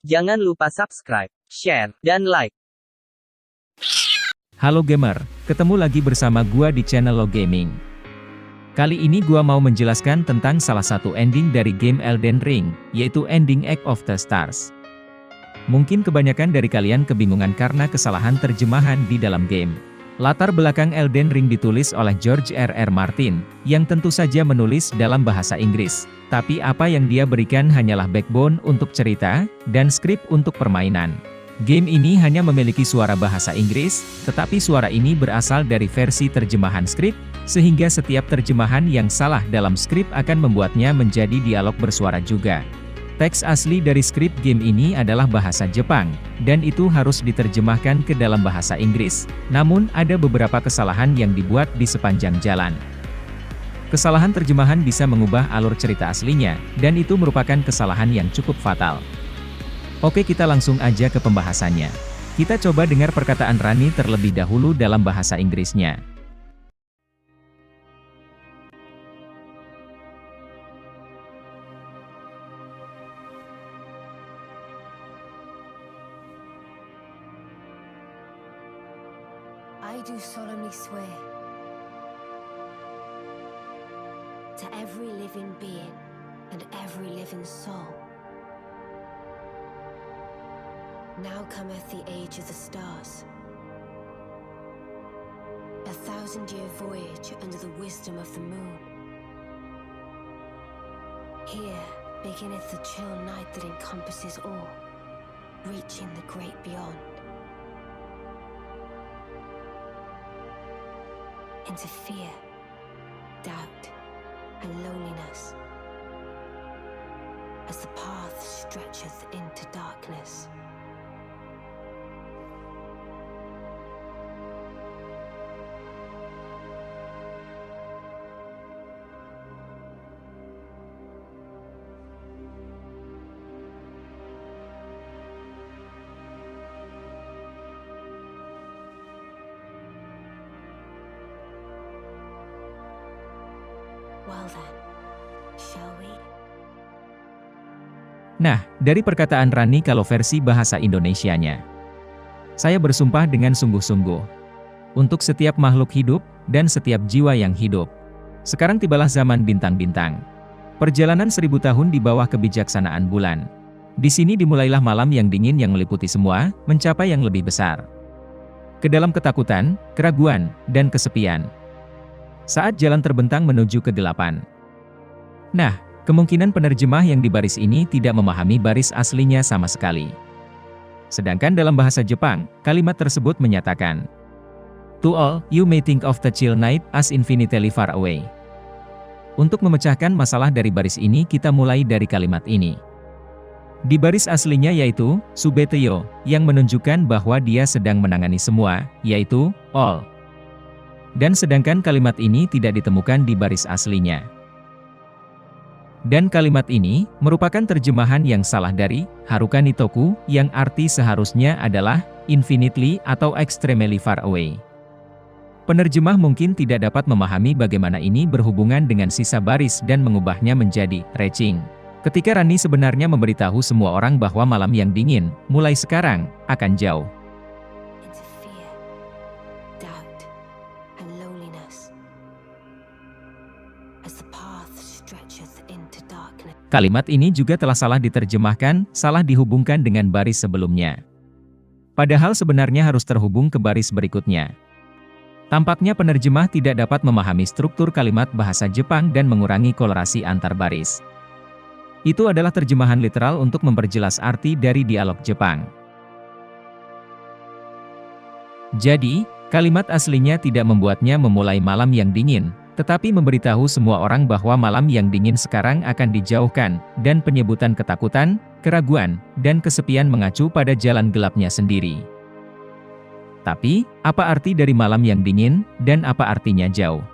Jangan lupa subscribe, share, dan like. Halo gamer, ketemu lagi bersama gua di channel Lo Gaming. Kali ini gua mau menjelaskan tentang salah satu ending dari game Elden Ring, yaitu ending Egg of the Stars. Mungkin kebanyakan dari kalian kebingungan karena kesalahan terjemahan di dalam game. Latar belakang Elden Ring ditulis oleh George R.R. Martin, yang tentu saja menulis dalam bahasa Inggris. Tapi apa yang dia berikan hanyalah backbone untuk cerita, dan skrip untuk permainan. Game ini hanya memiliki suara bahasa Inggris, tetapi suara ini berasal dari versi terjemahan skrip, sehingga setiap terjemahan yang salah dalam skrip akan membuatnya menjadi dialog bersuara juga. Teks asli dari skrip game ini adalah bahasa Jepang, dan itu harus diterjemahkan ke dalam bahasa Inggris. Namun, ada beberapa kesalahan yang dibuat di sepanjang jalan. Kesalahan terjemahan bisa mengubah alur cerita aslinya, dan itu merupakan kesalahan yang cukup fatal. Oke, kita langsung aja ke pembahasannya. Kita coba dengar perkataan Rani terlebih dahulu dalam bahasa Inggrisnya. I do solemnly swear to every living being and every living soul. Now cometh the age of the stars, 1,000-year voyage under the wisdom of the moon. Here beginneth the chill night that encompasses all, reaching the great beyond. Into fear, doubt, and loneliness, as the path stretcheth into darkness. Well then, shall we? Nah, dari perkataan Rani kalau versi bahasa Indonesianya. Saya bersumpah dengan sungguh-sungguh. Untuk setiap makhluk hidup, dan setiap jiwa yang hidup. Sekarang tibalah zaman bintang-bintang. Perjalanan 1000 tahun di bawah kebijaksanaan bulan. Di sini dimulailah malam yang dingin yang meliputi semua, mencapai yang lebih besar. Ke dalam ketakutan, keraguan, dan kesepian. Saat jalan terbentang menuju kegelapan. Nah, kemungkinan penerjemah yang di baris ini tidak memahami baris aslinya sama sekali. Sedangkan dalam bahasa Jepang, kalimat tersebut menyatakan, "To all, you may think of the chill night as infinitely far away." Untuk memecahkan masalah dari baris ini kita mulai dari kalimat ini. Di baris aslinya yaitu, Subeteyo, yang menunjukkan bahwa dia sedang menangani semua, yaitu, all. Dan sedangkan kalimat ini tidak ditemukan di baris aslinya. Dan kalimat ini merupakan terjemahan yang salah dari Haruka Nitoku, yang arti seharusnya adalah infinitely atau extremely far away. Penerjemah mungkin tidak dapat memahami bagaimana ini berhubungan dengan sisa baris dan mengubahnya menjadi reaching. Ketika Rani sebenarnya memberitahu semua orang bahwa malam yang dingin, mulai sekarang, akan jauh. Kalimat ini juga telah salah diterjemahkan, salah dihubungkan dengan baris sebelumnya. Padahal sebenarnya harus terhubung ke baris berikutnya. Tampaknya penerjemah tidak dapat memahami struktur kalimat bahasa Jepang dan mengurangi kolorasi antar baris. Itu adalah terjemahan literal untuk memperjelas arti dari dialog Jepang. Jadi, kalimat aslinya tidak membuatnya memulai malam yang dingin, tetapi memberitahu semua orang bahwa malam yang dingin sekarang akan dijauhkan, dan penyebutan ketakutan, keraguan, dan kesepian mengacu pada jalan gelapnya sendiri. Tapi, apa arti dari malam yang dingin, dan apa artinya jauh?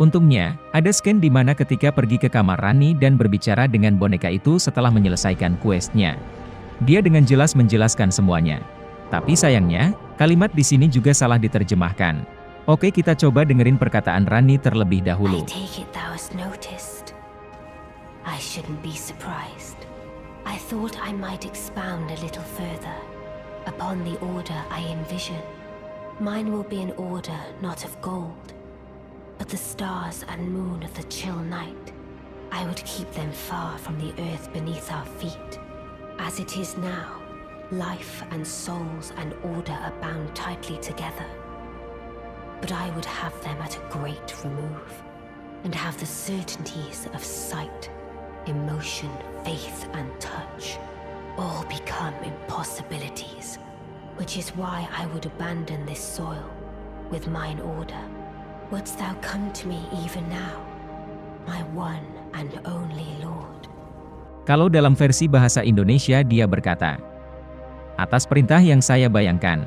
Untungnya, ada scan di mana ketika pergi ke kamar Rani dan berbicara dengan boneka itu setelah menyelesaikan questnya. Dia dengan jelas menjelaskan semuanya. Tapi sayangnya, kalimat di sini juga salah diterjemahkan. Oke, kita coba dengerin perkataan Rani terlebih dahulu. I take it thou hast noticed. I shouldn't be surprised. I thought I might expound a little further upon the order I envision. Mine will be an order not of gold, but the stars and moon of the chill night. I would keep them far from the earth beneath our feet. As it is now, life and souls and order are bound tightly together. But I would have them at a great remove, and have the certainties of sight, emotion, faith, and touch all become impossibilities, which is why I would abandon this soil with mine order. Wouldst thou come to me even now, my one and only Lord? Kalau dalam versi bahasa Indonesia dia berkata, atas perintah yang saya bayangkan,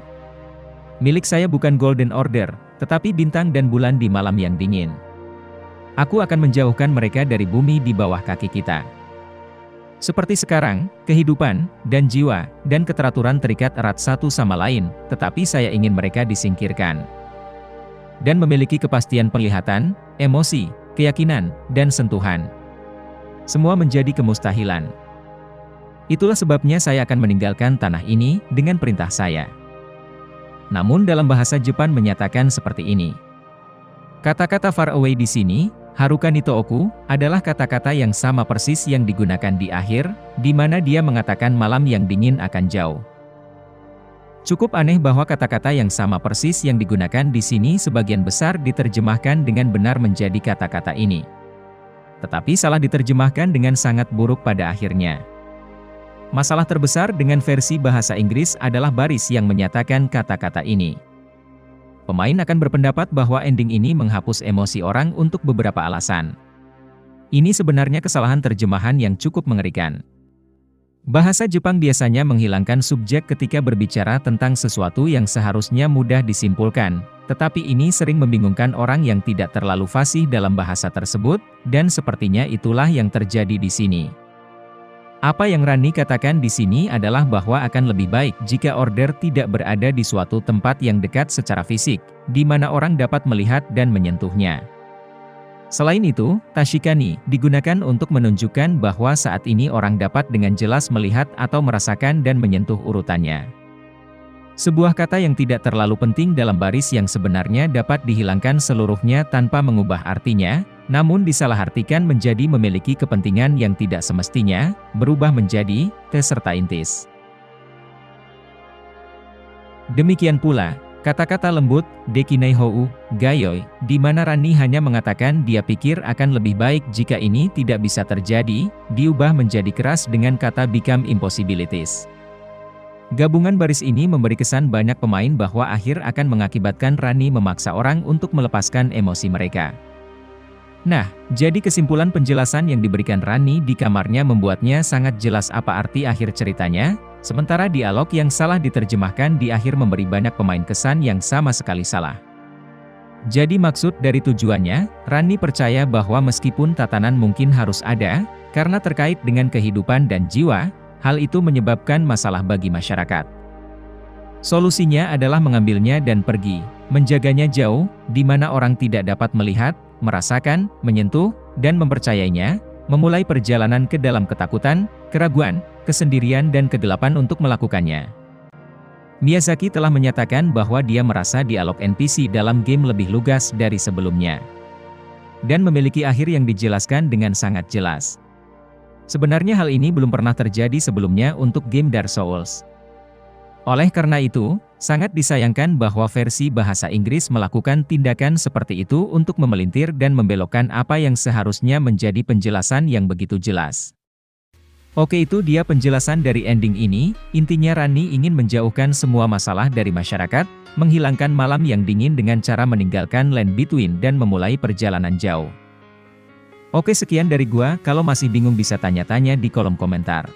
milik saya bukan Golden Order, tetapi bintang dan bulan di malam yang dingin. Aku akan menjauhkan mereka dari bumi di bawah kaki kita. Seperti sekarang, kehidupan, dan jiwa, dan keteraturan terikat erat satu sama lain, tetapi saya ingin mereka disingkirkan. Dan memiliki kepastian penglihatan, emosi, keyakinan, dan sentuhan. Semua menjadi kemustahilan. Itulah sebabnya saya akan meninggalkan tanah ini, dengan perintah saya. Namun dalam bahasa Jepang menyatakan seperti ini. Kata-kata far away di sini, Haruka ni Tooku, adalah kata-kata yang sama persis yang digunakan di akhir, di mana dia mengatakan malam yang dingin akan jauh. Cukup aneh bahwa kata-kata yang sama persis yang digunakan di sini sebagian besar diterjemahkan dengan benar menjadi kata-kata ini. Tetapi salah diterjemahkan dengan sangat buruk pada akhirnya. Masalah terbesar dengan versi bahasa Inggris adalah baris yang menyatakan kata-kata ini. Pemain akan berpendapat bahwa ending ini menghapus emosi orang untuk beberapa alasan. Ini sebenarnya kesalahan terjemahan yang cukup mengerikan. Bahasa Jepang biasanya menghilangkan subjek ketika berbicara tentang sesuatu yang seharusnya mudah disimpulkan, tetapi ini sering membingungkan orang yang tidak terlalu fasih dalam bahasa tersebut, dan sepertinya itulah yang terjadi di sini. Apa yang Rani katakan di sini adalah bahwa akan lebih baik jika order tidak berada di suatu tempat yang dekat secara fisik, di mana orang dapat melihat dan menyentuhnya. Selain itu, Tashikani digunakan untuk menunjukkan bahwa saat ini orang dapat dengan jelas melihat atau merasakan dan menyentuh urutannya. Sebuah kata yang tidak terlalu penting dalam baris yang sebenarnya dapat dihilangkan seluruhnya tanpa mengubah artinya, namun disalahartikan menjadi memiliki kepentingan yang tidak semestinya, berubah menjadi te serta intis. Demikian pula, kata-kata lembut, dekinai hou, gayoi, di mana Rani hanya mengatakan dia pikir akan lebih baik jika ini tidak bisa terjadi, diubah menjadi keras dengan kata become impossibilities. Gabungan baris ini memberi kesan banyak pemain bahwa akhir akan mengakibatkan Rani memaksa orang untuk melepaskan emosi mereka. Nah, jadi kesimpulan penjelasan yang diberikan Rani di kamarnya membuatnya sangat jelas apa arti akhir ceritanya, sementara dialog yang salah diterjemahkan di akhir memberi banyak pemain kesan yang sama sekali salah. Jadi maksud dari tujuannya, Rani percaya bahwa meskipun tatanan mungkin harus ada, karena terkait dengan kehidupan dan jiwa, hal itu menyebabkan masalah bagi masyarakat. Solusinya adalah mengambilnya dan pergi, menjaganya jauh, di mana orang tidak dapat melihat, merasakan, menyentuh, dan mempercayainya, memulai perjalanan ke dalam ketakutan, keraguan, kesendirian dan kegelapan untuk melakukannya. Miyazaki telah menyatakan bahwa dia merasa dialog NPC dalam game lebih lugas dari sebelumnya. Dan memiliki akhir yang dijelaskan dengan sangat jelas. Sebenarnya hal ini belum pernah terjadi sebelumnya untuk game Dark Souls. Oleh karena itu, sangat disayangkan bahwa versi bahasa Inggris melakukan tindakan seperti itu untuk memelintir dan membelokkan apa yang seharusnya menjadi penjelasan yang begitu jelas. Oke, itu dia penjelasan dari ending ini. Intinya Rani ingin menjauhkan semua masalah dari masyarakat, menghilangkan malam yang dingin dengan cara meninggalkan Land Between dan memulai perjalanan jauh. Oke, sekian dari gua. Kalau masih bingung bisa tanya-tanya di kolom komentar.